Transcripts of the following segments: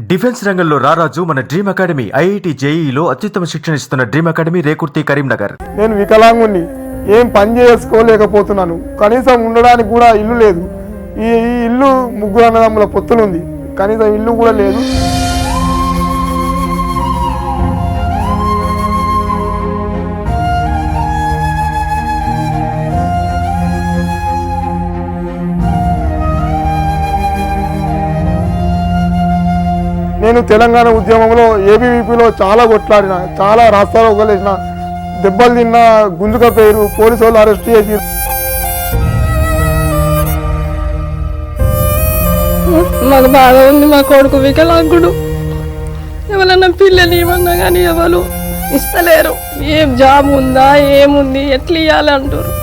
Defence రంగంలో రారాజు మన డ్రీమ్ అకాడమీ ఐఐటి జేఈలో అత్యుత్తమ శిక్షణ ఇస్తున్న డ్రీమ్ అకాడమీ రేకుర్తి కరీంనగర్. నేను వికలాంగుని ఏం పని చేసుకోలేకపోతున్నాను. కనీసం ఉండడానికి కూడా ఇల్లు లేదు. ఈ ఇల్లు ముగ్గురు అన్నదమ్ముల పొత్తులుంది, కనీసం ఇల్లు కూడా లేదు. నేను తెలంగాణ ఉద్యమంలో ఏబీవీపీలో చాలా కొట్లాడిన, చాలా రాష్ట్రాలు వదిలేసిన, దెబ్బలు తిన్న, గుంజుక పేరు పోలీసు వాళ్ళు అరెస్ట్ చేసి. మాకు బాధ ఉంది. మా కొడుకు వికలాంగుడు. ఎవరన్నా పిల్లలు ఇవ్వన్నా కానీ ఎవరు ఇస్తలేరు. ఏం జాబ్ ఉందా, ఏముంది, ఎట్లా ఇవ్వాలి అంటారు.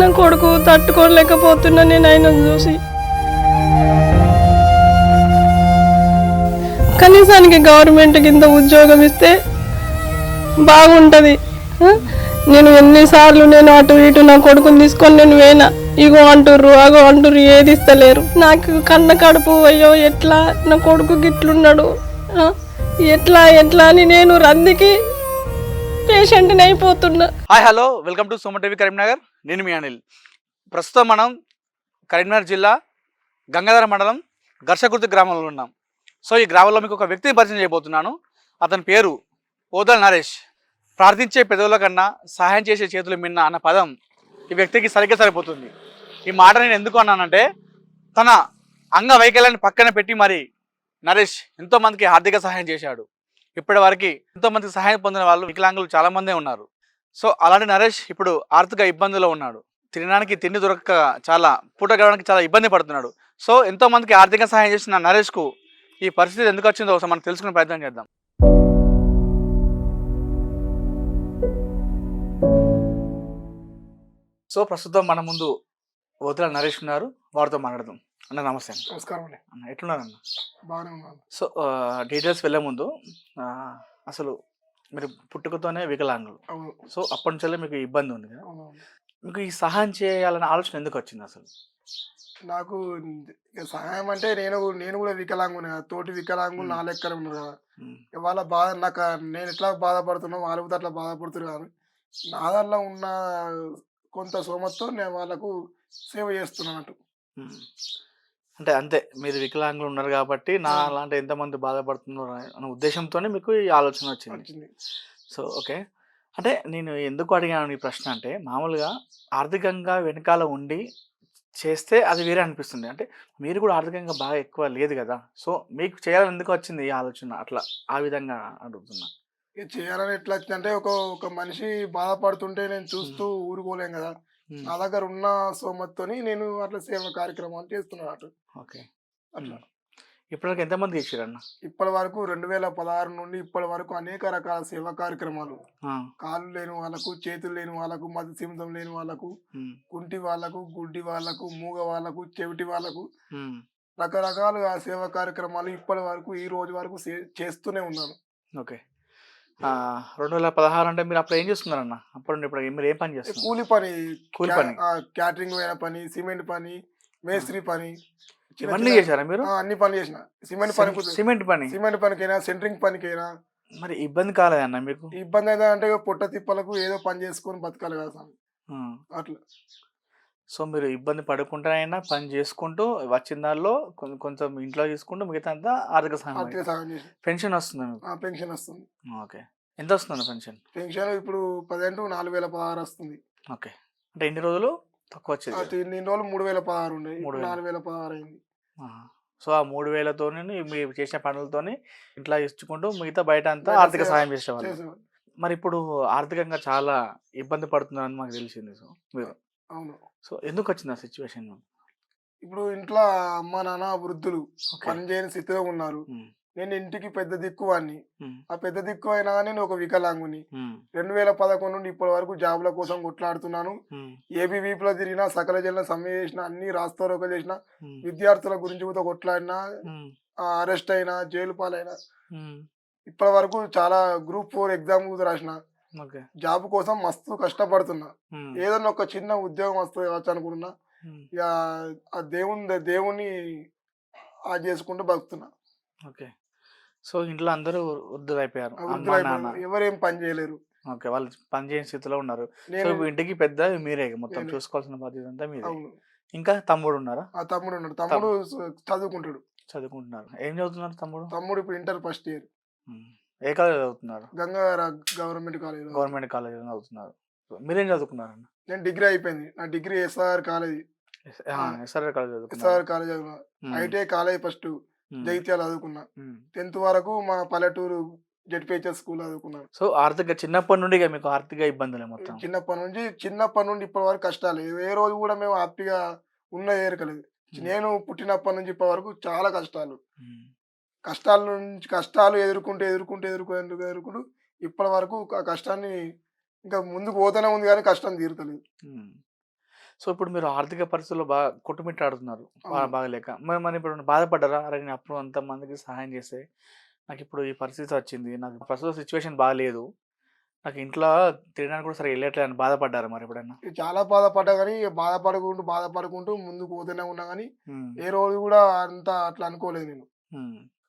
నా కొడుకు తట్టుకోలేకపోతున్నా నేను ఆయన చూసి. కనీసానికి గవర్నమెంట్ కింద ఉద్యోగం ఇస్తే బాగుంటుంది. నేను ఎన్నిసార్లు నేను అటు ఇటు నా కొడుకుని తీసుకొని నేను వేనా, ఇగో అంటుర్రు అగో అంటుర్రు, ఏది ఇస్తలేరు. నాకు కన్న కడుపు అయ్యో ఎట్లా నా కొడుకు గిట్లున్నాడు, ఎట్లా ఎట్లా అని నేను రందికి పేషెంట్ని అయిపోతున్నా. Hi hello, welcome to Suman TV Karimnagar. నేను మీ అనిల్. ప్రస్తుతం మనం కరీంనగర్ జిల్లా గంగాధర మండలం ఘర్షకుర్తి గ్రామంలో ఉన్నాం. సో ఈ గ్రామంలో మీకు ఒక వ్యక్తిని పరిచయం చేయబోతున్నాను. అతని పేరు పోదల నరేష్. ప్రార్థించే పెదవుల కన్నా సహాయం చేసే చేతులు మిన్న అన్న పదం ఈ వ్యక్తికి సరిగ్గా సరిపోతుంది. ఈ మాట నేను ఎందుకు అన్నానంటే, తన అంగవైకల్యాన్ని పక్కన పెట్టి మరి నరేష్ ఎంతోమందికి ఆర్థిక సహాయం చేశాడు. ఇప్పటి వరకు ఎంతోమందికి సహాయం పొందిన వాళ్ళు వికలాంగులు చాలామందే ఉన్నారు. సో అలాంటి నరేష్ ఇప్పుడు ఆర్థిక ఇబ్బందుల్లో ఉన్నాడు. తినడానికి తిండి దొరకక చాలా పూట గడవడానికి చాలా ఇబ్బంది పడుతున్నాడు. సో ఎంతోమందికి ఆర్థిక సహాయం చేసిన నరేష్కు ఈ పరిస్థితి ఎందుకు వచ్చిందో ఒకసారి మనం తెలుసుకునే ప్రయత్నం చేద్దాం. సో ప్రస్తుతం మన ముందు వదిల నరేష్ ఉన్నారు, వారితో మాట్లాడదాం. అన్న నమస్తే. నమస్కారం అండి. అన్న ఎట్లున్నారన్న? బాగానే ఉన్నాను. సో డీటెయిల్స్ వెళ్ళే ముందు అసలు మీరు పుట్టుకతోనే వికలాంగులు. సో అప్పటి నుంచే మీకు ఇబ్బంది ఉంది కదా, మీకు ఈ సహాయం చేయాలనే ఆలోచన ఎందుకు వచ్చింది అసలు? నాకు సహాయం అంటే నేను కూడా వికలాంగునే కదా, తోటి వికలాంగులు నా లెక్కనే ఉన్నారు కదా. వాళ్ళ బాధ నాకు, నేను ఎట్లా బాధపడుతున్నా వాళ్ళు కూడా అట్లా బాధపడుతున్నారు. నా దాంట్లో ఉన్న కొంత సోమతో నేను వాళ్ళకు సేవ చేస్తున్నాను. అంటే అంతే, మీరు వికలాంగులు ఉన్నారు కాబట్టి నా అలాంటి ఎంతమంది బాధపడుతున్నారు అనే ఉద్దేశంతోనే మీకు ఈ ఆలోచన వచ్చింది. సో ఓకే, అంటే నేను ఎందుకు అడిగాను ఈ ప్రశ్న అంటే, మామూలుగా ఆర్థికంగా వెనకాల ఉండి చేస్తే అది వేరే అనిపిస్తుంది. అంటే మీరు కూడా ఆర్థికంగా బాగా ఎక్కువ లేదు కదా, సో మీకు చేయాలని ఎందుకు వచ్చింది ఈ ఆలోచన? అట్లా ఆ విధంగా అడుగుతున్నా. ఇక చేయాలని ఎట్లా వచ్చిందంటే, ఒక మనిషి బాధపడుతుంటే నేను చూస్తూ ఊరుకోలేం కదా. నా దగ్గర ఉన్న సోమత్తోని నేను అట్లా సేవ కార్యక్రమాలు చేస్తున్నాను. ఓకే, అట్లా ఇప్పటివరకు ఎంతమంది చేశారన్న? ఇప్పటి వరకు 2016 నుండి ఇప్పటి వరకు అనేక రకాల సేవా కార్యక్రమాలు, కాళ్ళు లేని వాళ్ళకు, చేతులు లేని వాళ్ళకు, మతి సీమితం లేని వాళ్ళకు, కుంటి వాళ్ళకు, గుడ్డి వాళ్ళకు, మూగ వాళ్ళకు, చెవిటి వాళ్ళకు, రకరకాలుగా సేవా కార్యక్రమాలు ఇప్పటి వరకు ఈ రోజు వరకు చేస్తూనే ఉన్నాను. ఓకే, 2016 అంటే మీరు అప్పుడు ఏం చేస్తున్నారన్న? అప్పుడు ఇప్పుడు మీరు ఏం పని చేస్తారు? కూలి పని, క్యాటరింగ్ అయిన పని, సిమెంట్ పని, మేస్త్రి పని, ఇవన్నీ చేశారా మీరు? అన్ని పనులు చేసిన. సిమెంట్ పనికైనా, సెంటరింగ్ పనికైనా. మరి ఇబ్బంది కాలేదన్న మీకు? ఇబ్బంది అయితే అంటే పొట్ట తిప్పలకు ఏదో పని చేసుకొని బతకాలి కదా అట్లా. సో మీరు ఇబ్బంది పడకుండా పని చేసుకుంటూ వచ్చిన దానిలో కొంచెం ఇంట్లో చేసుకుంటూ మిగతా అంతా ఆర్థిక సహాయం. పెన్షన్ వస్తుంది మీకు? పెన్షన్ వస్తుంది. ఓకే, ఎంత వస్తుంది పెన్షన్? పెన్షన్ ఇప్పుడు 4016 వస్తుంది. ఓకే, అంటే ఎన్ని రోజులు తక్కువ వచ్చింది? ఇన్ని రోజులు 3016 ఉండే, 4016 అయింది. సో ఆ 3000తో మీరు చేసిన పనులతో ఇంట్లో ఇచ్చుకుంటూ మిగతా బయట అంతా ఆర్థిక సహాయం చేసేవాళ్ళు. మరి ఇప్పుడు ఆర్థికంగా చాలా ఇబ్బంది పడుతున్నారని మాకు తెలిసింది. సో మీరు అవును. సో ఎందుకు వచ్చింది ఆ సిచ్యువేషన్? ఇప్పుడు ఇంట్లో అమ్మ నాన్న వృద్ధులు పని చేయని స్థితిలో ఉన్నారు. నేను ఇంటికి పెద్ద దిక్కు వాడిని. ఆ పెద్ద దిక్కు అయినా కానీ నేను ఒక వికలాంగుని. 2011 నుండి ఇప్పటి వరకు జాబుల కోసం కొట్లాడుతున్నాను. ఏబీవీపీలో తిరిగినా, సకల జనుల సమ్మె చేసిన, అన్ని రాస్తారోకలు చేసిన, విద్యార్థుల గురించి కూడా కొట్లాడినా, అరెస్ట్ అయినా, జైలు పాలైనా, ఇప్పటి వరకు చాలా గ్రూప్ 4 ఎగ్జామ్ కూడా రాసిన. జాబ్ కోసం మస్తు కష్టపడుతున్నా. ఏదన్నా ఒక చిన్న ఉద్యోగం వస్తుంది కావచ్చు అనుకుంటున్నా. ఇక ఆ దేవుణ్ణి చేసుకుంటూ బతుకుతున్నా. ఓకే, సో ఇంట్లో అందరూ వృద్ధులు అయిపోయారు, అమ్మ వృద్ధులైపోయారు, నాన్న. ఎవరేం పని చేయలేరు. ఓకే, వాళ్ళు పని చేయని స్థితిలో ఉన్నారు. సో నేను ఇప్పుడు ఇంటికి పెద్ద మీరే, మొత్తం నేనే. చూసుకోవాల్సిన బాధ్యత అంతా మీదే. అవును. ఇంకా తమ్ముడు ఉన్నారా? ఆ తమ్ముడు ఉన్నాడు. తమ్ముడు చదువుకుంటాడు. చదువుకుంటున్నారు. ఏం చదువుతున్నారు తమ్ముడు? తమ్ముడు ఇప్పుడు ఇంటర్ ఫస్ట్ ఇయర్ ఉమ్. ఏ కాలేజ్ చదువుతున్నారు? Gangadhara government college. గవర్నమెంట్ కాలేజీలో చదువుతున్నారు. మీరేం చదువుకున్నారన్న? నేను డిగ్రీ అయిపోయింది. నా degree SR college. SRR college చదువుకున్నారు. ఎస్ఆర్ కాలేజ్ చదివిన. ఐటీఐ కాలేజ్ ఫస్ట్ జగిత్యాల చదువుకున్నా. 10th వరకు మా పల్లెటూరు జెడ్పిహెచ్ఎస్ స్కూల్ చదువుకున్నాను. సో ఆర్థిక చిన్నప్పటి నుండి ఇక మీకు ఆర్థిక ఇబ్బందులే మొత్తం. చిన్నప్పటి నుండి ఇప్పటి వరకు కష్టాలు. ఏ రోజు కూడా మేము హ్యాపీగా ఉన్న ఏరకలేదు. నేను పుట్టినప్పటి నుంచి ఇప్పటి వరకు చాలా కష్టాలు. ఉమ్. కష్టాలు ఎదుర్కొంటూ ఇప్పటి వరకు ఆ కష్టాన్ని ఇంకా ముందుకు పోతూనే ఉంది కానీ కష్టం తీరుతలేదు. ఉమ్. సో ఇప్పుడు మీరు ఆర్థిక పరిస్థితుల్లో బాగా కొట్టుమిట్టాడుతున్నారు, అవును. బాగలేక. మరి ఇప్పుడు బాధపడ్డారా? అరే నేను అప్పుడు అంతమందికి సహాయం చేస్తే నాకు ఇప్పుడు ఈ పరిస్థితి వచ్చింది, నాకు ప్రస్తుత సిచ్యువేషన్ బాగాలేదు, నాకు ఇంట్లో తినడానికి కూడా సరే వెళ్ళట్లేదు అని బాధపడ్డారా మరి ఎప్పుడైనా? చాలా బాధపడ్డా కానీ బాధపడుకుంటూ ముందుకు పోతూనే ఉన్నా కానీ ఏ రోజు కూడా అంత అట్లా అనుకోలేదు నేను.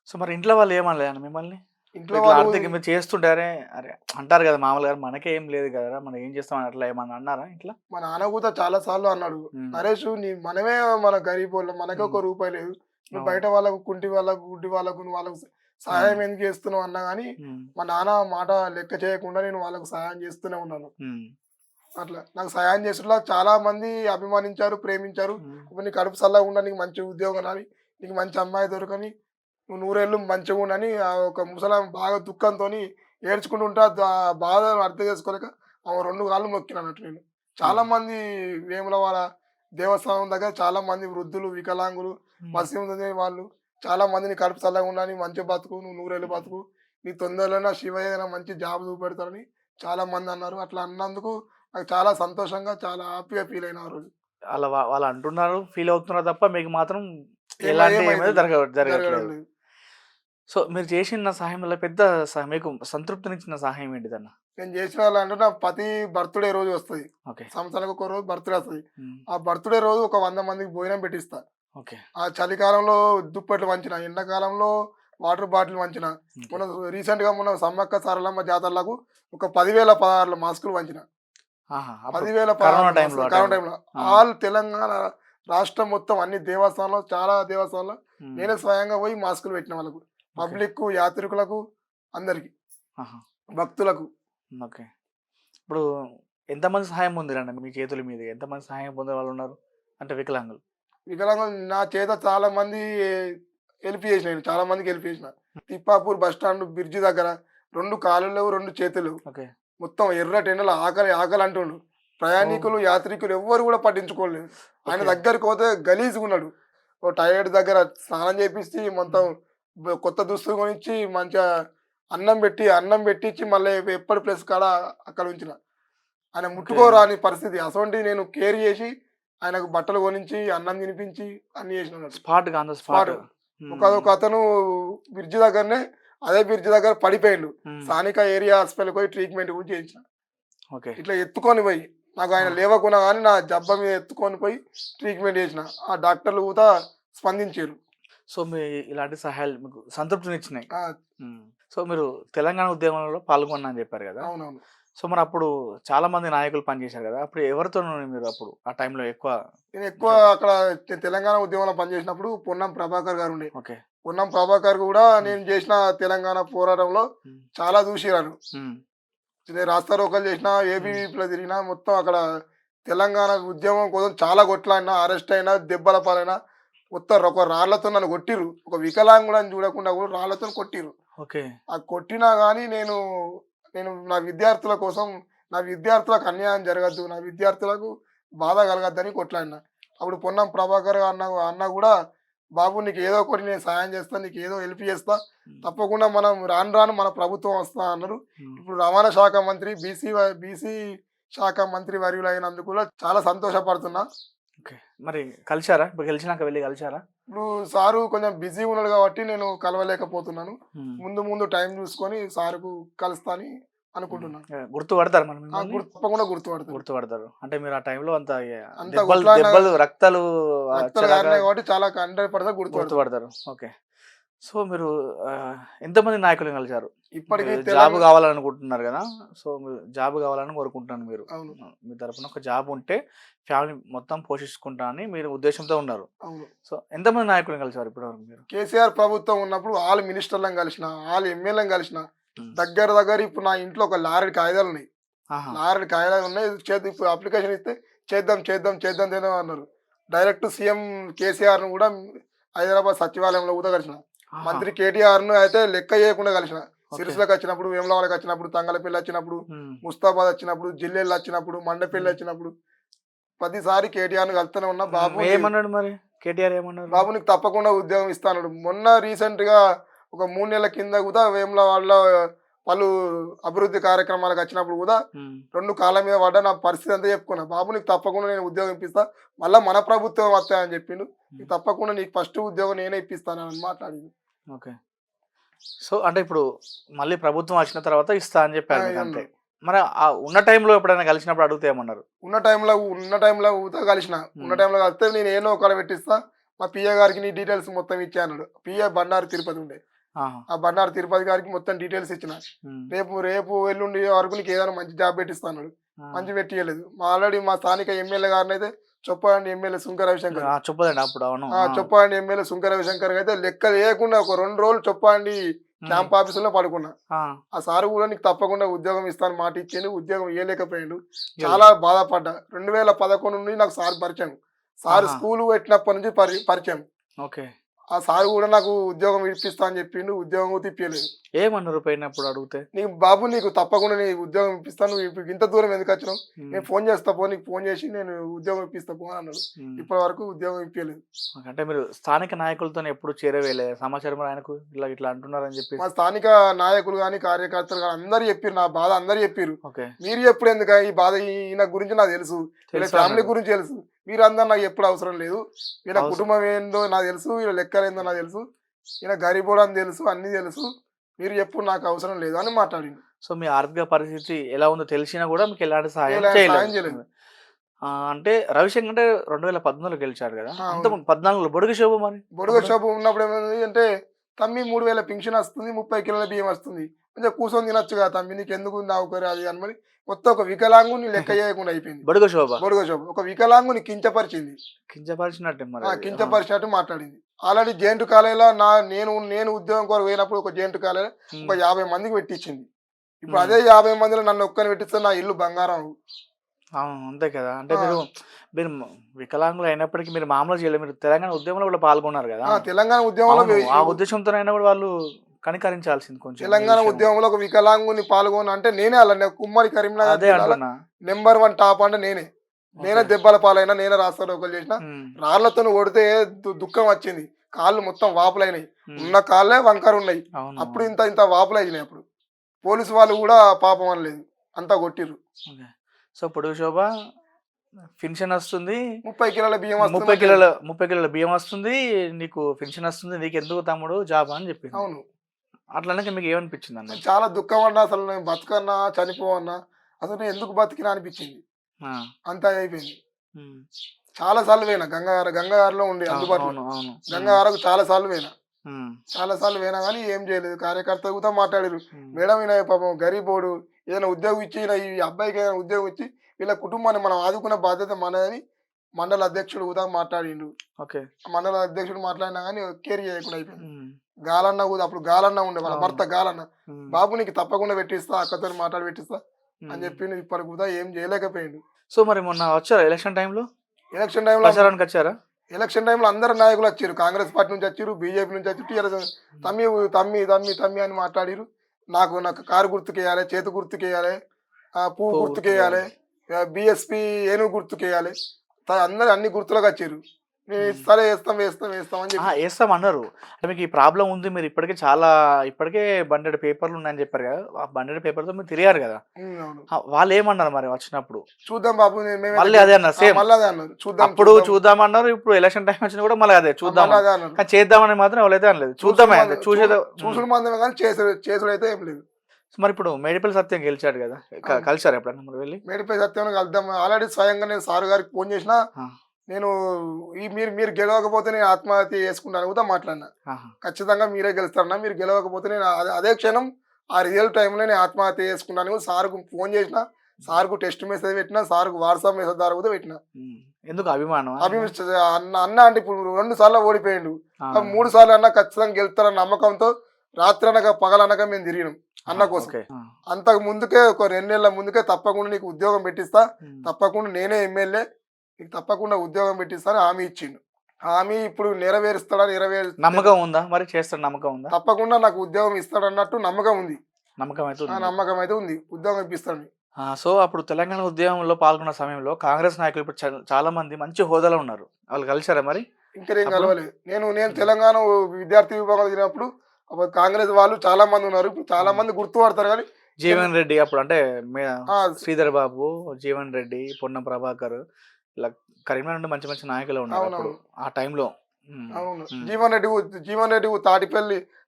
సో మరి ఇంట్లో వాళ్ళు ఏమనలేదా మిమ్మల్ని? ఇంట్లో ఇట్లా వాళ్ళు ఆర్థిక మీరు చేస్తుంటారే, అరే అంటారు కదా మామూలుగా, మనకే ఏం లేదు కదా మనం ఏం చేస్తామని అట్లా ఏమన్నా అన్నారా ఇంట్లో? మా నాన్న కూడా చాలా సార్లు అన్నాడు, నరేష్ మనమే మన గరీబ్ వాళ్ళం, మనకే ఒక రూపాయి లేదు, నువ్వు బయట వాళ్ళకు కుంటి వాళ్ళకు గుడ్డి వాళ్ళకు నువ్వు వాళ్ళకు సహాయం ఎందుకు చేస్తున్నావు అన్నా కానీ మా నాన్న మాట లెక్క చేయకుండా నేను వాళ్ళకు సహాయం చేస్తూనే ఉన్నాను. అట్లా నాకు సహాయం చేసేలా చాలా మంది అభిమానించారు, ప్రేమించారు. ఇప్పుడు నీకు కడుపు సల్లగా ఉండ, నీకు మంచి ఉద్యోగం రాని, నీకు మంచి అమ్మాయి దొరకని, నువ్వు 100 ఏళ్ళు మంచిగా ఉండని ఆ ఒక ముసలాం బాగా దుఃఖంతో ఏడ్చుకుంటూ ఉంటా. బాధను అర్థం చేసుకోలేక ఆ 2 కాళ్ళు మొక్కినట్టు నేను. చాలా మంది వేములవాడ దేవస్థానం దగ్గర చాలా మంది వృద్ధులు, వికలాంగులు, మత్స్యం వాళ్ళు చాలా మందిని కడుపు చల్లగా ఉండని, మంచి బతుకు, నువ్వు 100 ఏళ్ళు బతుకు, నీ తొందరలోనే శివయ్య మంచి జాబ్ చూపెడతారని చాలా మంది అన్నారు. అట్లా అన్నందుకు నాకు చాలా సంతోషంగా, చాలా హ్యాపీగా ఫీల్ అయిన ఆ రోజు. అలా వాళ్ళు అంటున్నారు, ఫీల్ అవుతున్నారు తప్ప మీకు మాత్రం ఎలాంటి ఏమైనా జరగట్లేదు. సో మీరు చేసిన సహాయం వల్ల పెద్ద మీకు సంతృప్తినిచ్చిన సహాయం ఏంటిదన్న? నేను చేసిన వాళ్ళు అంటే నా ప్రతి బర్త్డే రోజు వస్తుంది, ఓకే, సంవత్సరానికి ఒక రోజు బర్త్డే వస్తుంది. ఆ బర్త్డే రోజు ఒక 100 మందికి భోజనం పెట్టిస్తా. ఓకే. ఆ చలికాలంలో దుప్పట్లు వంచిన, ఎండాకాలంలో వాటర్ బాటిల్ వంచిన. మొన్న సమ్మక్క సారలమ్మ జాతరలకు ఒక 10,000 మాస్కులు వంచిన. 10,000 కరోనా టైంలో ఆల్ తెలంగాణ రాష్ట్రం మొత్తం అన్ని దేవస్థానంలో, చాలా దేవస్థానంలో నేనే స్వయంగా పోయి మాస్కులు పెట్టిన వాళ్ళకు, పబ్లిక్, యాత్రికులకు, అందరికి, భక్తులకు. ఓకే. ఇప్పుడు ఎంతమంది సహాయం పొందిరండి మీ చేతుల మీద? ఎంతమంది సహాయం పొందే వాళ్ళు ఉన్నారు అంటే వికలాంగులు? నా చేత చాలా మంది హెల్ప్ చేసిన, నేను చాలా మందికి హెల్ప్ చేసిన. తిప్పాపూర్ బస్ స్టాండ్ బ్రిడ్జి దగ్గర 2 కాళ్ళు లేవు, 2 చేతులు లేవు, ఓకే, మొత్తం ఎర్రటి ఎండలు ఆకలి అంటుండు. ప్రయాణికులు, యాత్రికులు ఎవ్వరు కూడా పట్టించుకోలేదు. ఆయన దగ్గరికి పోతే గలీజ్గా ఉన్నాడు. ఓ టైర్డ్ దగ్గర స్నానం చేపిస్తే మొత్తం కొత్త దుస్తులు కొనిచ్చి మంచిగా అన్నం పెట్టించి మళ్ళీ ఎప్పటి ప్లేస్ కాడ అక్కడ ఉంచిన. ఆయన ముట్టుకోరాని పరిస్థితి. అసలు నేను కేర్ చేసి ఆయనకు బట్టలు కొనించి, అన్నం తినిపించి అన్ని చేసిన. స్పాట్ ఒక అతను బ్రిడ్జి దగ్గరనే, అదే బ్రిడ్జి దగ్గర పడిపోయిండు. స్థానిక ఏరియా హాస్పిటల్కి పోయి ట్రీట్మెంట్ కూడా చేయించిన. ఇట్లా ఎత్తుకొని పోయి, నాకు ఆయన లేవకున్నా కానీ నా జబ్బ మీద ఎత్తుకొని పోయి ట్రీట్మెంట్ చేసిన. ఆ డాక్టర్లు కూడా స్పందించారు. సో మీ ఇలాంటి సహాయాలు మీకు సంతృప్తినిచ్చినాయి. సో మీరు తెలంగాణ ఉద్యమంలో పాల్గొన్నా అని చెప్పారు కదా. అవునవును. సో మరి అప్పుడు చాలా మంది నాయకులు పనిచేశారు కదా, అప్పుడు ఎవరితో మీరు అప్పుడు ఆ టైంలో ఎక్కువ? నేను ఎక్కువ అక్కడ తెలంగాణ ఉద్యమంలో పనిచేసినప్పుడు పొన్నం ప్రభాకర్ గారు ఉండే. ఓకే. పొన్నం ప్రభాకర్ కూడా నేను చేసిన తెలంగాణ పోరాటంలో చాలా చూసిరాను. నేను రాస్తా రోకలు చేసిన, ఏబీవీపీలో తిరిగినా, మొత్తం అక్కడ తెలంగాణ ఉద్యమం కోసం చాలా కొట్లాడినా, అరెస్ట్ అయినా, దెబ్బల పాలైనా, మొత్తం ఒక రాళ్లతో నన్ను కొట్టిరు. ఒక వికలాంగులను చూడకుండా కూడా రాళ్లతో కొట్టిరు. ఆ కొట్టినా కానీ నేను నా విద్యార్థుల కోసం, నా విద్యార్థులకు అన్యాయం జరగద్దు, నా విద్యార్థులకు బాధ కలగద్దని కొట్లాడినా. అప్పుడు పొన్నం ప్రభాకర్ అన్న కూడా, బాబు నీకు ఏదో ఒకటి నేను సాయం చేస్తా, నీకు ఏదో హెల్ప్ చేస్తా, తప్పకుండా మనం రాను మన ప్రభుత్వం వస్తా అన్నారు. ఇప్పుడు రవాణా శాఖ మంత్రి, బీసీ శాఖ మంత్రి వర్యులు అయినందుకు కూడా చాలా సంతోషపడుతున్నా. మరి కలిశారా? ఇప్పుడు గెలిచినాక వెళ్ళి కలిశారా? ఇప్పుడు సారు కొంచెం బిజీ ఉన్నాడు కాబట్టి నేను కలవలేకపోతున్నాను. ముందు టైం చూసుకొని సారుకు కలుస్తాని అనుకుంటున్నాను. గుర్తుపడతారు? తప్పకుండా గుర్తుపడతారు. అంటే మీరు ఆ టైంలో అంత రక్తాలు రక్తాలు కాబట్టి చాలా 100% గుర్తుపడతారు. ఓకే. సో మీరు ఎంతమంది నాయకులను కలిశారు? ఇప్పటికీ జాబ్ తెలంగాణ కావాలనుకుంటున్నారు కదా, సో మీరు జాబ్ కావాలని కోరుకుంటున్నాను. మీరు అవును మీ తరపున ఒక జాబ్ ఉంటే ఫ్యామిలీ మొత్తం పోషించుకుంటా అని మీరు ఉద్దేశంతో ఉన్నారు. అవును. సో ఎంతమంది నాయకులను కలిసారు ఇప్పటివరకు మీరు? కేసీఆర్ ప్రభుత్వం ఉన్నప్పుడు ఆల్ మినిస్టర్లను కలిసిన, ఆల్ ఎమ్మెల్యేలను కలిసిన, ఉమ్. దగ్గర ఇప్పుడు నా ఇంట్లో ఒక లారీ కాగితాలు ఉన్నాయి. ఆహా. లారీ కాగితాలు ఉన్నాయి. చేతి ఇప్పుడు అప్లికేషన్ ఇస్తే చేద్దాం చేద్దాం అన్నారు. డైరెక్ట్ సీఎం కేసీఆర్ను కూడా హైదరాబాద్ సచివాలయంలో కూడా కలిసిన. ఆహా. మంత్రి కేటీఆర్ను అయితే లెక్క చేయకుండా కలిసిన. ఓకే. సిరిసిలకు వచ్చినప్పుడు, వేములవాడకి వచ్చినప్పుడు, తంగలపల్లి వచ్చినప్పుడు, ఉమ్. ముస్తాబాద్ వచ్చినప్పుడు, జిల్లెళ్ళు వచ్చినప్పుడు, మండపల్లి వచ్చినప్పుడు ప్రతిసారి కేటీఆర్ను కలుతూనే ఉన్నా. బాబు ఏమన్నాడు మరి కేటీఆర్ ఏమన్నారు? బాబు నీకు తప్పకుండా ఉద్యోగం ఇస్తాను. మొన్న రీసెంట్ గా ఒక 3 నెలల కింద కూడా వేములవాడలో పలు అభివృద్ధి కార్యక్రమాలకు వచ్చినప్పుడు కూడా ఉమ్. 2 కాళ్ళ మీద పడ్డా నా పరిస్థితి అంతా చెప్పుకున్నా. బాబు నీకు తప్పకుండా నేను ఉద్యోగం ఇప్పిస్తా, మళ్ళీ మన ప్రభుత్వం వస్తాయని చెప్పిండు. నీకు తప్పకుండా నీకు ఫస్ట్ ఉద్యోగం నేనే ఇప్పిస్తానని మాట్లాడింది. ఓకే. సో అంటే ఇప్పుడు మళ్ళీ ప్రభుత్వం వచ్చిన తర్వాత ఇస్తా అని చెప్పారు మీకు అంతే. మరి ఆ ఉన్న టైంలో ఎప్పుడైనా కలిసినప్పుడు అడిగితే ఏమన్నారు? ఉన్న టైంలో ఊతా కలిసిన. ఉన్న టైంలో కలిస్తే నేను ఏనో ఒకటి పెట్టిస్తా, మా పిఏ గారికి నీ డీటెయిల్స్ మొత్తం ఇచ్చా అన్నాడు. పిఏ బండారు తిరుపతి ఉండే, ఆహా. ఆ బండారు తిరుపతి గారికి మొత్తం డీటెయిల్స్ ఇచ్చిన. ఉమ్. రేపు ఎల్లుండి వరకు నీకు ఏదైనా మంచి జాబ్ పెట్టిస్తాడు. ఆ. మంచి పెట్టియలేదు. ఆల్రెడీ మా స్థానిక ఎమ్మెల్యే గారిని అయితే చొప్పండి ఎమ్మెల్యే సుంక రవిశంకర్, చెప్పదండి అప్పుడు. అవును. చొప్పండి ఎమ్మెల్యే సుంక రవిశంకర్ అయితే లెక్క లేకుండా ఒక 2 రోజులు చొప్పండి క్యాంప్ ఆఫీసులో పడుకున్నా. ఆ సారు కూడా నీకు తప్పకుండా ఉద్యోగం ఇస్తాను మాట ఇచ్చిండు. ఉద్యోగం ఇవ్వలేకపోయాడు. చాలా బాధపడ్డా. 2011 నుండి నాకు సార్ పరిచయం. సార్ స్కూల్ పెట్టినప్పటి నుంచి పరిచయం. ఓకే. ఆ సార్ కూడా నాకు ఉద్యోగం ఇప్పిస్తా అని చెప్పిండు. ఉద్యోగం కూడా ఇప్పించలేదు. ఏమన్నారు పోయినప్పుడు అడిగితే? నీకు బాబు నీకు తప్పకుండా నీ ఉద్యోగం ఇప్పిస్తాను, ఇప్పుడు ఇంత దూరం ఎందుకు వచ్చినావు, నేను ఫోన్ చేస్తా పో, నీకు ఫోన్ చేసి నేను ఉద్యోగం ఇప్పిస్తా పో అని అన్నాడు. ఇప్పటి వరకు ఉద్యోగం ఇప్పించలేదు. అంటే మీరు స్థానిక నాయకులతో ఎప్పుడు చేరవేలే సమాచారం ఆయనకు ఇట్లా అంటున్నారని చెప్పి? మా స్థానిక నాయకులు కానీ కార్యకర్తలు కానీ అందరు చెప్పారు, నా బాధ అందరు చెప్పారు. ఓకే. మీరు ఎప్పుడు ఎందుకు ఈ బాధ, ఈయన గురించి నాకు తెలుసు, వీళ్ళ ఫ్యామిలీ గురించి తెలుసు, మీరందరూ నాకు ఎప్పుడు అవసరం లేదు, వీళ్ళ కుటుంబం ఏందో నాకు తెలుసు, వీళ్ళ లెక్కలు ఏందో నాకు తెలుసు, ఈయన గరీబోడు అని తెలుసు, అన్ని తెలుసు, మీరు ఎప్పుడు నాకు అవసరం లేదు అని మాట్లాడింది. సో మీ ఆర్థిక పరిస్థితి ఎలా ఉందో తెలిసినా కూడా మీకు ఎలాంటి సహాయం సాయం చేయలేదు. చేయలేదు. అంటే రవిశంకర్ అంటే 2014 గెలిచాడు కదా, అవును. అంత 14 బొడుగు శోభ మరి బొడుగ షాపు ఉన్నప్పుడు ఏమైంది అంటే, తమ్మి 3000 పింఛన్ వస్తుంది, 30 కిలోల బియ్యం వస్తుంది, కొంచెం కూర్చొని తినొచ్చు కదా తమ్మి, నీకు ఎందుకు నౌకరి అది అని మరి మొత్తం ఒక వికలాంగుని లెక్క చేయకుండా అయిపోయింది. బొడుగు శోభ బొడుగ షాపు ఒక వికలాంగుని కించపరిచింది, కించపరిచినట్టే మరి అది. కించపరిచినట్టు మాట్లాడింది. ఆల్రెడీ జేంటు కాలేజీలో నేను ఉద్యోగం కొరకు పోయినప్పుడు ఒక జేంటు కాలేజీ ఉమ్. ఒక 50 మందికి పెట్టించింది. ఇప్పుడు అదే 50 మందిలో నన్ను ఒక్కని పెట్టిస్తే నా ఇల్లు బంగారం. అవును, అంతే కదా. అంటే మీరు వికలాంగులు అయినప్పటికీ మీరు మామూలు చేయలేదు, మీరు తెలంగాణ ఉద్యమంలో కూడా పాల్గొన్నారు కదా. తెలంగాణ ఉద్యమంలో అవును, ఆ ఉద్దేశంతో అయినా కూడా వాళ్ళు కనికరించాల్సింది కొంచెం. తెలంగాణ ఉద్యమంలో ఒక వికలాంగుని పాల్గొని అంటే నేనే అలా కుమ్మరి అదే కరీంనగర్ అంటున్నా. నెంబర్ 1 టాప్ అంటే నేనే దెబ్బల పాలైనా, నేనే రాస్తారోకలు చేసిన. ఉమ్. రాళ్లతో కొడితే దుఃఖం వచ్చింది, కాళ్ళు మొత్తం వాపులైనాయి, ఉమ్. ఉన్న కాళ్ళే వంకర ఉన్నాయి. అవును. అప్పుడు ఇంత వాపులు అయినాయి. అప్పుడు పోలీసు వాళ్ళు కూడా పాపం అనలేదు, అంతా కొట్టిర్రు. ఓకే. సో పొడుగు శోభ పెన్షన్ వస్తుంది, 30 కిలోల బియ్యం 30 కిలోల బియ్యం వస్తుంది, నీకు పెన్షన్ వస్తుంది, నీకు ఎందుకు తమ్ముడు జాబ్ అని చెప్పింది. అవును. అట్లనే మీకు ఏమనిపించింది అన్న? చాలా దుఃఖం అన్నా, అసలు నేను బతకన్నా చనిపోవన్నా, అసలు నేను ఎందుకు బతికినా అనిపించింది. అంతా అయిపోయింది. చాలా సార్లు పోయినా గంగాగారిలో ఉండే అందుబాటులో. అవును, అవును. గంగాగారకు చాలా సార్లు పోయినా, ఉమ్. చాలా సార్లు పోయినా కానీ ఏం చేయలేదు. కార్యకర్త కూడా మాట్లాడారు, ఉమ్. మేడం ఈయన పాపం గరీబోడు, ఏదైనా ఉద్యోగం ఇచ్చి ఈ అబ్బాయికి ఏదైనా ఉద్యోగం ఇచ్చి వీళ్ళ కుటుంబాన్ని మనం ఆదుకున్న బాధ్యత మనదని మండల అధ్యక్షుడు కూడా మాట్లాడిండు. ఓకే. మండల అధ్యక్షుడు మాట్లాడినా కానీ కేర్ చేయకుండా అయిపోయింది. ఉమ్. గాలన్న కూడా అప్పుడు గాలన్న ఉండే, వాళ్ళ అవును. భర్త గాలన్న, ఉమ్. బాబు నీకు తప్పకుండా పెట్టిస్తా, అక్కతో మాట్లాడి పెట్టిస్తా ఉమ్. అని చెప్పిండు. ఇప్పటికి కూడా ఏం చేయలేకపోయిండు. సో మరి మొన్న వచ్చారా ఎలక్షన్ టైంలో? ఎలక్షన్ టైంలో ప్రచారానికి వచ్చారా? ఎలక్షన్ టైంలో అందరు నాయకులు వచ్చారు, కాంగ్రెస్ పార్టీ నుంచి వచ్చారు, బీజేపీ నుంచి వచ్చి టీఆర్ఎస్ తమ్మి తమ్మి తమ్మి తమ్మి అని మాట్లాడిరు. నాకు కారు గుర్తుకేయాలి, చేతు గుర్తుకేయాలి, పువ్వు గుర్తుకేయాలి, బిఎస్పీ ఏనుగు గుర్తుకేయాలి, అందరు అన్ని గుర్తులకు వచ్చారు. సరే వేస్తాం అని చెప్పి వేస్తాం అన్నారు. అంటే మీకు ఈ ప్రాబ్లం ఉంది, మీరు ఇప్పటికే బండెడ్ పేపర్లు ఉన్నాయని చెప్పారు కదా, ఆ బండెడ్ పేపర్తో మీరు తిరిగారు కదా, అవును. వాళ్ళు ఏమన్నారు మరి వచ్చినప్పుడు? చూద్దాం బాబు, మళ్ళీ అదే అన్నారు, సేమ్ మళ్ళీ అదే అన్నారు, చూద్దాం అప్పుడు చూద్దామన్నారు, ఇప్పుడు ఎలక్షన్ టైం వచ్చినా కూడా మళ్ళీ అదే చూద్దాం మళ్ళీ అదే అన్నారు. కానీ చేద్దామని మాత్రం ఎవరైతే అనలేదు, చూద్దామే అంతే, చూసుడు మాత్రమే కానీ చేసుడు అయితే ఏం లేదు. మరి ఇప్పుడు మేడిపల్లి సత్యం గెలిచాడు కదా, కలిసారు ఎప్పుడన్నా మరి వెళ్ళి? మేడిపై సత్యం కలుద్దాం. ఆల్రెడీ స్వయంగా నేను సార్ గారికి ఫోన్ చేసిన, నేను మీరు గెలవకపోతే నేను ఆత్మహత్య చేసుకుంటాను కూడా మాట్లాడినా. ఆహా. ఖచ్చితంగా మీరే గెలుస్తారన్నా, మీరు గెలవకపోతే నేను అదే క్షణం ఆ రియల్ టైంలో నేను ఆత్మహత్య చేసుకున్నాను. సార్కు ఫోన్ చేసిన, సార్కు టెక్స్ట్ మెసేజ్ పెట్టిన, సార్కు వాట్సాప్ మెసేజ్ ద్వారా కూడా పెట్టిన. ఎందుకు అభిమానం అన్న అంటే ఇప్పుడు 2 సార్లు ఓడిపోయిండు, 3 సార్లు అన్న ఖచ్చితంగా గెలుస్తారన్న నమ్మకంతో రాత్రి అనక పగలనక మేము తిరిగినాం అన్న కోసం. అంతకు ముందుకే ఒక 2 నెలల ముందుకే తప్పకుండా నీకు ఉద్యోగం పెట్టిస్తా, తప్పకుండా నేనే ఎమ్మెల్యే, నీకు తప్పకుండా ఉద్యోగం పెట్టిస్తాను హామీ ఇచ్చిండు. హామీ ఇప్పుడు నెరవేరుస్తాడా? నమ్మకం ఉందా మరి? చేస్తాడు నమ్మకం ఉందా? తప్పకుండా నాకు ఉద్యోగం ఇస్తాడు అన్నట్టు నమ్మకం ఉంది. నమ్మకం అయితే ఉంది. నమ్మకం అయితే ఉంది, ఉద్యోగం ఇప్పిస్తాడు. సో అప్పుడు తెలంగాణ ఉద్యమంలో పాల్గొన్న సమయంలో కాంగ్రెస్ నాయకులు ఇప్పుడు చాలా మంది మంచి హోదాలో ఉన్నారు. వాళ్ళు కలిసారా మరి? ఇంకా నేను కలవలేదు. నేను తెలంగాణ విద్యార్థి విభాగంలో తిరిగినప్పుడు అప్పుడు కాంగ్రెస్ వాళ్ళు చాలా మంది ఉన్నారు. ఇప్పుడు చాలా మంది గుర్తుపడతారు. కానీ జీవన్ రెడ్డి అప్పుడు అంటే శ్రీధర్ బాబు, జీవన్ రెడ్డి, పొన్నం ప్రభాకర్ ఇలా కరీంనగర్ నుండి మంచి మంచి నాయకులు ఉన్నారు అప్పుడు ఆ టైంలో. అవును, జీవన్ రెడ్డి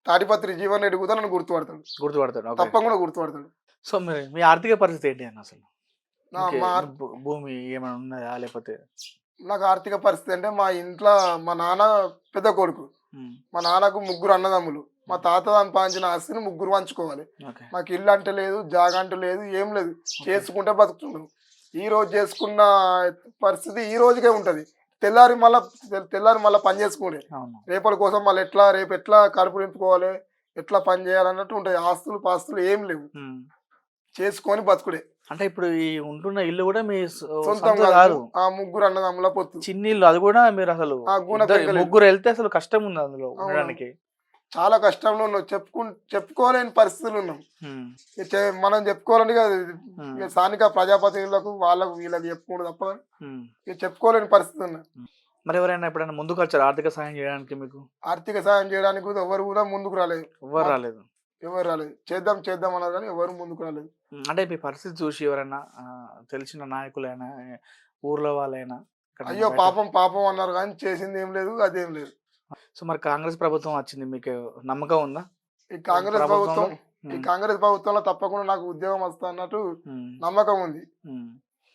తాటిపత్రి జీవన్ రెడ్డి కూడా నన్ను గుర్తుపడతాడు. తప్పకుండా గుర్తుపడతాడు. సో మరి మీ ఆర్థిక పరిస్థితి ఏంటి అన్న? అసలు భూమి ఏమైనా ఉన్నదా? లేకపోతే నాకు ఆర్థిక పరిస్థితి అంటే మా ఇంట్లో మా నాన్న పెద్ద కొడుకు, మా నాన్నకు 3 అన్నదమ్ములు. మా తాత సంపాదించిన ఆస్తిని 3 పంచుకోవాలి. మాకు ఇల్లు అంటే లేదు, జాగా అంటూ లేదు, ఏం లేదు. చేసుకుంటే బతుకుతున్నాం. ఈ రోజు చేసుకున్న పరిస్థితి ఈ రోజుకే ఉంటది. తెల్లారి మళ్ళీ పని చేసుకునే రేపటి కోసం మళ్ళీ రేపు ఎట్లా కడుపు నింపుకోవాలి, ఎట్లా పని చేయాలన్నట్టు ఉంటాయి. ఆస్తులు పాస్తులు ఏం లేవు, చేసుకొని బతుకుడే. అంటే ఇప్పుడు ఈ ఉంటున్న ఇల్లు కూడా మీ సొంతం కాదు. ఆ 3 అన్నదమ్ముల పొత్తు చిన్న ఇల్లు, అది కూడా మీరు అసలు 3 వెళ్తే అసలు కష్టం ఉంది అందులో ఉండడానికి. చాలా కష్టంలో ఉన్నాం, చెప్పుకోలేని పరిస్థితులు ఉన్నాం. మనం చెప్పుకోవాలని స్థానిక ప్రజాప్రతినిధులకు వీళ్ళకి చెప్పుకోవడం తప్ప చెప్పుకోలేని పరిస్థితి ఉన్నాయి. మరి ఎవరైనా ఎప్పుడైనా ముందుకు వచ్చారు ఆర్థిక సాయం చేయడానికి? మీకు ఆర్థిక సాయం చేయడానికి ఎవరు కూడా ముందుకు రాలేదు. ఎవరు రాలేదు. చేద్దాం అన్నారు కానీ ఎవరు ముందుకు రాలేదు. అంటే మీ పరిస్థితి చూసి ఎవరైనా తెలిసిన నాయకులైనా, ఊర్లో వాళ్ళైనా అయ్యో పాపం అన్నారు కానీ చేసింది ఏం లేదు, అదేం లేదు. సో మరి కాంగ్రెస్ ప్రభుత్వం వచ్చింది, మీకు నమ్మకం ఉందా? ఈ కాంగ్రెస్ ప్రభుత్వంలో తప్పకుండా నాకు ఉద్యోగం వస్తా అన్నట్టు నమ్మకం ఉంది.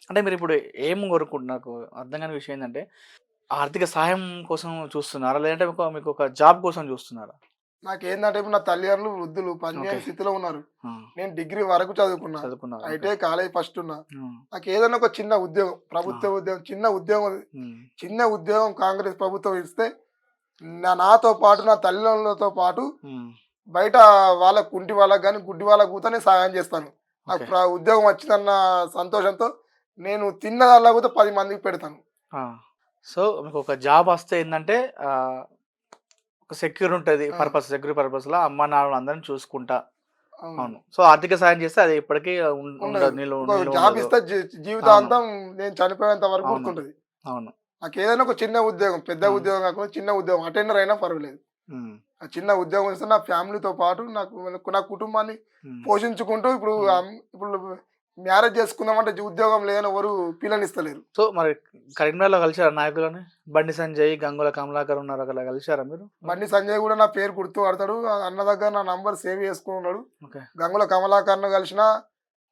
అంటే మీరు ఇప్పుడు ఏం కోరుకుంటున్నారు? నాకు అర్థం కాని విషయం ఏంటంటే, ఆర్థిక సాయం కోసం చూస్తున్నారా, లేదంటే మీకు ఒక జాబ్ కోసం చూస్తున్నారా? నాకేందంటే ఇప్పుడు నా తల్లిదండ్రులు వృద్ధులు, పనిచేయని స్థితిలో ఉన్నారు. నేను డిగ్రీ వరకు చదువుకున్నా, అయితే కాలేజ్ ఫస్ట్ ఉన్నా. నాకు ఏదైనా ఒక చిన్న ఉద్యోగం, ప్రభుత్వ ఉద్యోగం, చిన్న ఉద్యోగం కాంగ్రెస్ ప్రభుత్వం ఇస్తే నాతో పాటు, నా తల్లిదండ్రులతో పాటు బయట వాళ్ళకు కుంటి వాళ్ళకు కానీ గుడ్డి వాళ్ళకు కూడా నేను సహాయం చేస్తాను. నాకు ఉద్యోగం వచ్చిందన్న సంతోషంతో నేను తిన్నదల్లా కూడా 10 మందికి పెడతాను. సో మీకు ఒక జాబ్ వస్తే ఏంటంటే ఒక సెక్యూర్ ఉంటుంది, సెక్యూరిటీ పర్పస్ లో అమ్మ నాన్న అందరిని చూసుకుంటా. అవును. సో ఆర్థిక సాయం చేస్తే అది ఇప్పటికీ జాబ్ ఇస్తే జీవితాంతం నేను చనిపోయేంత వరకు గుర్తుంటది. అవును. నాకు ఏదైనా ఒక చిన్న ఉద్యోగం, పెద్ద ఉద్యోగం కాకుండా చిన్న ఉద్యోగం, అటెండర్ అయినా పర్వాలేదు. ఆ చిన్న ఉద్యోగం ఇస్తే నా ఫ్యామిలీతో పాటు నా కుటుంబాన్ని పోషించుకుంటూ ఇప్పుడు మ్యారేజ్ చేసుకుందామంటే ఉద్యోగం లేదని ఎవరు పిల్లనిస్తలేరు. సో మరి కరీంనగర్లో కలిసారా నాయకులని? బండి సంజయ్, గంగుల కమలాకర్ ఉన్నారు, అక్కడ కలిసారా మీరు? బండి సంజయ్ కూడా నా పేరు గుర్తు పడతాడు, అన్న దగ్గర నా నంబర్ సేవ్ చేసుకున్నాడు. గంగుల కమలాకర్ను కలిసిన,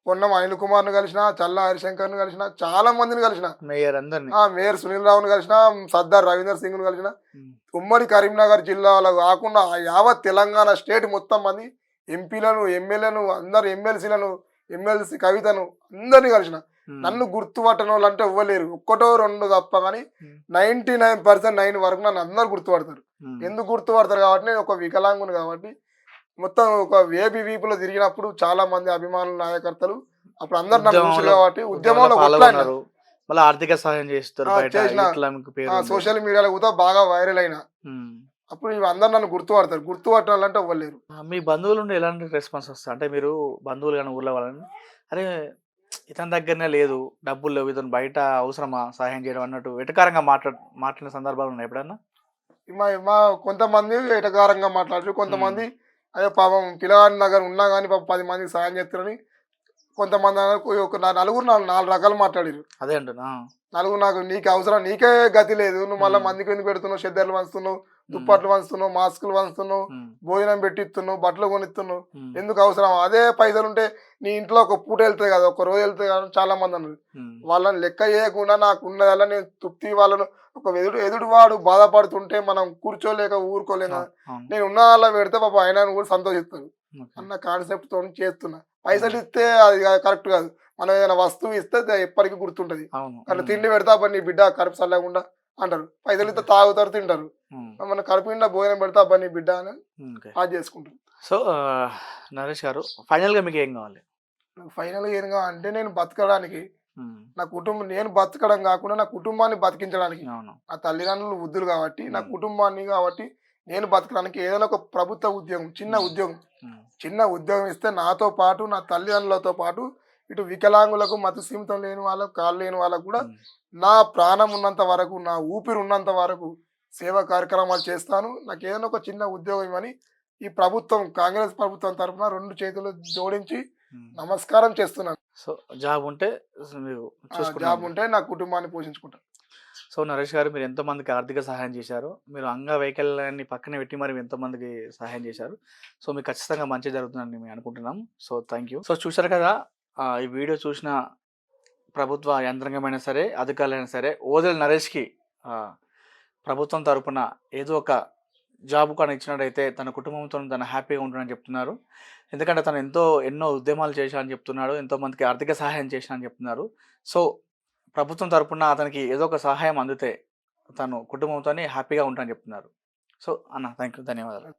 పొన్నం అనిల్ కుమార్ను కలిసిన, చల్లా హరిశంకర్ను కలిసిన, చాలా మందిని కలిసిన, మేయర్ సునీల్ రావును కలిసిన, సర్దార్ రవీందర్ సింగ్ ను కలిసిన. ఉమ్మడి కరీంనగర్ జిల్లాలో కాకుండా యావత్ తెలంగాణ స్టేట్ మొత్తం మంది ఎంపీలను, ఎమ్మెల్యేలను, అందరు ఎమ్మెల్సీలను, ఎమ్మెల్సీ కవితను అందరినీ కలిసిన. నన్ను గుర్తుపట్టని వాళ్ళు అంటే ఇవ్వలేరు, 1-2 తప్ప కానీ 99% వరకు నన్ను అందరు గుర్తుపడతారు. ఎందుకు గుర్తుపడతారు కాబట్టి నేను ఒక వికలాంగుని కాబట్టి. మొత్తం ఒక వేబీ వీపులో తిరిగినప్పుడు చాలా మంది అభిమానులు, నాయకర్తలు అప్పుడు అందరు నన్ను చూసారు కాబట్టి ఉద్యమంలో మళ్ళీ ఆర్థిక సహాయం చేస్తారు, సోషల్ మీడియాలో కూడా బాగా వైరల్ అయినా. అప్పుడు అందరు నన్ను గుర్తుపట్టాలంటే ఇవ్వలేరు. మీ బంధువుల నుండి ఎలాంటి రెస్పాన్స్ వస్తుంది? అంటే మీరు బంధువులు కానీ ఊర్లో వాళ్ళని, అరే ఇతని దగ్గరనే లేదు, డబ్బులు లేవు, ఇతను బయట అవసరమా సహాయం చేయడం అన్నట్టు వెటకారంగా మాట్లాడిన సందర్భాలు ఉన్నాయి ఎప్పుడన్నా? మా కొంతమంది వెటకారంగా మాట్లాడారు, కొంతమంది అయ్యో పాపం పిల్లగాని దగ్గర ఉన్నా కానీ పాపం 10 మందికి సాయం చేస్తారని కొంతమంది. ఒక 4 రకాలు మాట్లాడారు. అదే అంటున్నా, నలుగురు నాకు నీకు అవసరం, నీకే గతి లేదు, నువ్వు మళ్ళీ మందికి ఎందుకు పెడుతున్నావు, చెద్దర్లు పంచుతున్నావు, దుప్పట్లు వంచుతున్నావు, మాస్కులు వంచుతున్నావు, భోజనం పెట్టిస్తున్నావు, బట్టలు కొనిస్తున్నావు, ఎందుకు అవసరం? అదే పైసలు ఉంటే నీ ఇంట్లో ఒక పూట వెళ్తాయి కదా, ఒక రోజు వెళ్తాయి కదా చాలా మంది అన్నారు. వాళ్ళని లెక్క చేయకుండా నాకు ఉన్నదల్లా నేను తృప్తి వాళ్ళను ఒక ఎదుటివాడు బాధపడుతుంటే మనం కూర్చోలేక ఊరుకోలేక నేను ఉన్న వాళ్ళ పెడితే పాప ఆయన కూడా సంతోషిస్తాను అన్న కాన్సెప్ట్ తో చేస్తున్నా. పైసలు ఇస్తే అది కరెక్ట్ కాదు, మనం ఏదైనా వస్తువు ఇస్తే ఎప్పటికీ గుర్తుంటది. అట్లా తిండి పెడతా పని నీ బిడ్డ కడుపు చల్లకుండా అంటారు, పైసలు ఇస్తే తాగుతారు తింటారు. మన కడుపు నిండా భోజనం పెడతా పని బిడ్డ అని అది చేసుకుంటారు. సో నరేష్ గారు, ఫైనల్ గా మీకు ఏం కావాలి? ఫైనల్ గా ఏం కావాలంటే నేను బతకడానికి, నా కుటుంబం, నేను బతకడం కాకుండా నా కుటుంబాన్ని బతికించడానికి, నా తల్లిదండ్రులు వృద్ధులు కాబట్టి నా కుటుంబాన్ని కాబట్టి నేను బతకడానికి ఏదైనా ఒక ప్రభుత్వ ఉద్యోగం, చిన్న ఉద్యోగం ఇస్తే నాతో పాటు నా తల్లిదండ్రులతో పాటు ఇటు వికలాంగులకు, మతి సీమితం లేని వాళ్ళకు, కాళ్ళు లేని వాళ్ళకు కూడా నా ప్రాణం ఉన్నంత వరకు, నా ఊపిరి ఉన్నంత వరకు సేవా కార్యక్రమాలు చేస్తాను. నాకు ఏదైనా ఒక చిన్న ఉద్యోగం ఇవ్వని ఈ ప్రభుత్వం, కాంగ్రెస్ ప్రభుత్వం తరఫున 2 చేతులు జోడించి నమస్కారం చేస్తున్నాను. సో జాబ్ ఉంటే జాబ్ ఉంటే నా కుటుంబాన్ని పోషించుకుంటాను. సో నరేష్ గారు, మీరు ఎంతోమందికి ఆర్థిక సహాయం చేశారు, మీరు అంగవైకల్యాన్ని పక్కన పెట్టి మరి ఎంతోమందికి సహాయం చేశారు. సో మీకు ఖచ్చితంగా మంచి జరుగుతుందని మేము అనుకుంటున్నాం. So thank you. సో చూశారు కదా, ఈ వీడియో చూసిన ప్రభుత్వ యంత్రాంగమైనా సరే, అధికారులైనా సరే, ఓదెల నరేష్కి ప్రభుత్వం తరపున ఏదో ఒక జాబ్ కానీ ఇచ్చినట్టయితే తన కుటుంబంతో తను హ్యాపీగా ఉంటుందని చెప్తున్నారు. ఎందుకంటే తను ఎన్నో ఉద్యమాలు చేశా అని చెప్తున్నాడు, ఎంతోమందికి ఆర్థిక సహాయం చేశా అని చెప్తున్నారు. సో ప్రభుత్వం తరపున అతనికి ఏదో ఒక సహాయం అందితే తను కుటుంబంతో హ్యాపీగా ఉంటానని చెప్తున్నారు. సో అన్న, థ్యాంక్ యూ, ధన్యవాదాలు.